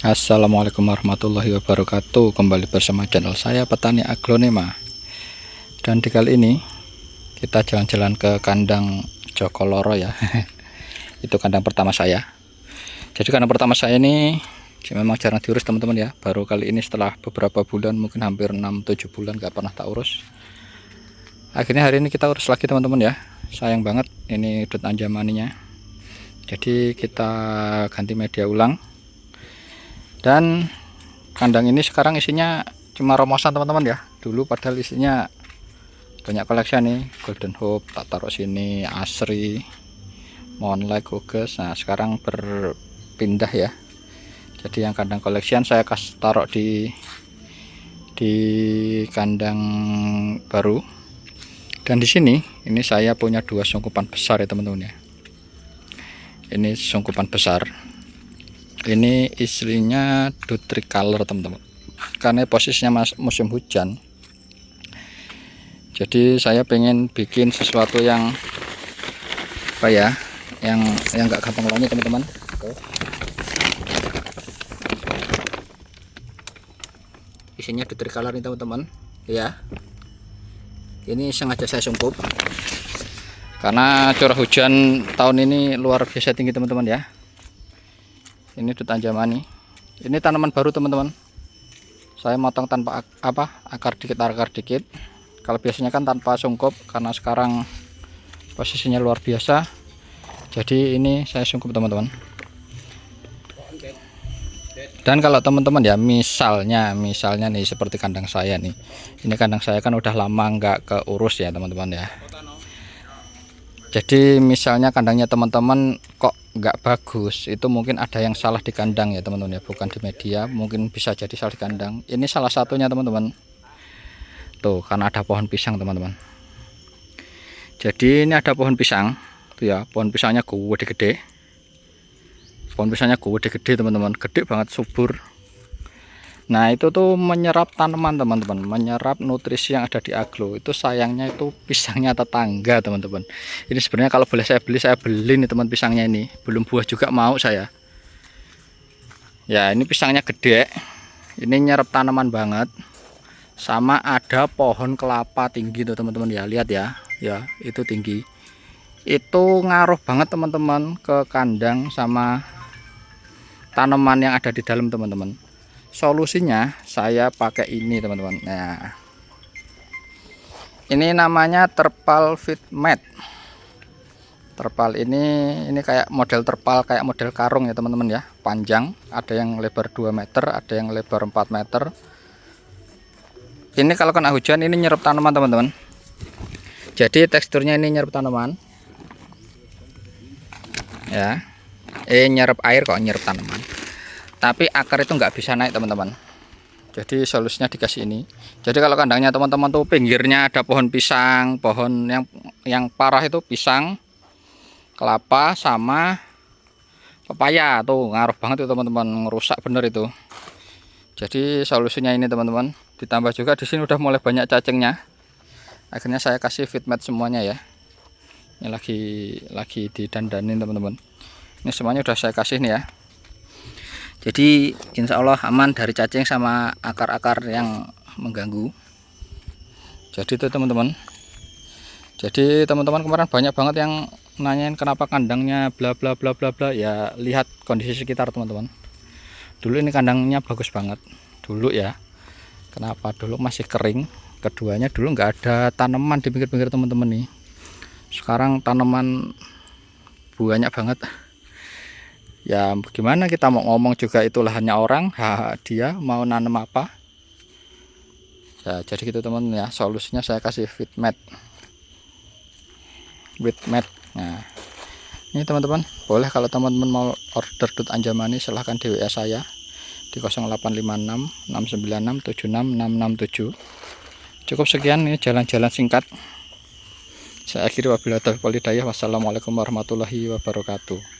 Assalamualaikum warahmatullahi wabarakatuh. Kembali bersama channel saya Petani Aglonema. Dan di kali ini kita jalan-jalan ke kandang Joko Loro ya. Itu kandang pertama saya. Jadi kandang pertama saya ini memang jarang diurus teman-teman ya. Baru kali ini setelah beberapa bulan, mungkin hampir 6-7 bulan gak pernah tak urus. Akhirnya hari ini kita urus lagi teman-teman ya. Sayang banget ini dut anjamaninya. Jadi kita ganti media ulang. Dan kandang ini sekarang isinya cuma romosan teman-teman ya. Dulu padahal isinya banyak koleksi nih, Golden Hope tak taruh sini, Asri, Moonlight, Guges. Nah sekarang berpindah ya. Jadi yang kandang koleksian saya taruh di kandang baru. Dan di sini ini saya punya dua sungkupan besar ya teman-teman ya. Ini sungkupan besar. Ini istrinya dut tricolor teman-teman. Karena posisinya musim hujan. Jadi saya pengen bikin sesuatu yang apa ya? Yang enggak gampang lonyet teman-teman. Isinya dut tricolor nih teman-teman. Ya. Ini sengaja saya sungkup. Karena curah hujan tahun ini luar biasa tinggi teman-teman ya. Ini dut anjamani. Ini tanaman baru teman-teman. Saya motong tanpa akar dikit. Kalau biasanya kan tanpa sungkup, karena sekarang posisinya luar biasa. Jadi ini saya sungkup teman-teman. Dan kalau teman-teman ya, misalnya nih seperti kandang saya nih. Ini kandang saya kan udah lama nggak keurus ya teman-teman ya. Jadi misalnya kandangnya teman-teman kok nggak bagus, itu mungkin ada yang salah di kandang ya teman-teman ya, bukan di media. Mungkin bisa jadi salah di kandang. Ini salah satunya teman-teman. Tuh, karena ada pohon pisang teman-teman. Jadi ini ada pohon pisang tuh ya, pohon pisangnya gede. Pohon pisangnya gede teman-teman, gede banget, subur. Nah itu tuh menyerap tanaman teman-teman, menyerap nutrisi yang ada di aglo. Itu sayangnya itu pisangnya tetangga teman-teman. Ini sebenarnya kalau boleh saya beli nih teman pisangnya ini. Belum buah juga mau saya. Ya ini pisangnya gede. Ini nyerap tanaman banget. Sama ada pohon kelapa tinggi tuh teman-teman ya. Lihat ya, ya itu tinggi. Itu ngaruh banget teman-teman ke kandang sama tanaman yang ada di dalam teman-teman. Solusinya saya pakai ini teman-teman. Nah ini namanya terpal fit mat. Terpal ini kayak model terpal, kayak model karung ya teman-teman ya. Panjang, ada yang lebar 2 meter, ada yang lebar 4 meter. Ini kalau kena hujan ini nyerap tanaman teman-teman. Jadi teksturnya ini nyerap tanaman ya. Nyerap air kok, nyerap tanaman. Tapi akar itu nggak bisa naik teman-teman. Jadi solusinya dikasih ini. Jadi kalau kandangnya teman-teman tuh pinggirnya ada pohon pisang, pohon yang parah itu pisang, kelapa sama pepaya tuh ngaruh banget itu teman-teman, ngerusak bener itu. Jadi solusinya ini teman-teman. Ditambah juga di sini udah mulai banyak cacingnya. Akhirnya saya kasih feed mat semuanya ya. Ini lagi didandanin teman-teman. Ini semuanya udah saya kasih nih ya. Jadi insya Allah aman dari cacing sama akar-akar yang mengganggu. Jadi itu teman-teman. Jadi teman-teman kemarin banyak banget yang nanyain kenapa kandangnya bla bla bla bla bla. Ya lihat kondisi sekitar teman-teman. Dulu ini kandangnya bagus banget. Dulu ya. Kenapa? Dulu masih kering. Keduanya dulu nggak ada tanaman di pinggir-pinggir teman-teman nih. Sekarang tanaman banyak banget. Ya gimana kita mau ngomong juga itu lahannya orang, dia mau nanam apa ya. Jadi gitu teman ya, solusinya saya kasih feed mat. Nah ini teman-teman, boleh kalau teman-teman mau order dut anjamani silahkan di WA saya di 0856 696 76667. Cukup sekian, ini jalan-jalan singkat. Saya akhiri wabillahi taufiq wal hidayah. Wassalamualaikum warahmatullahi wabarakatuh.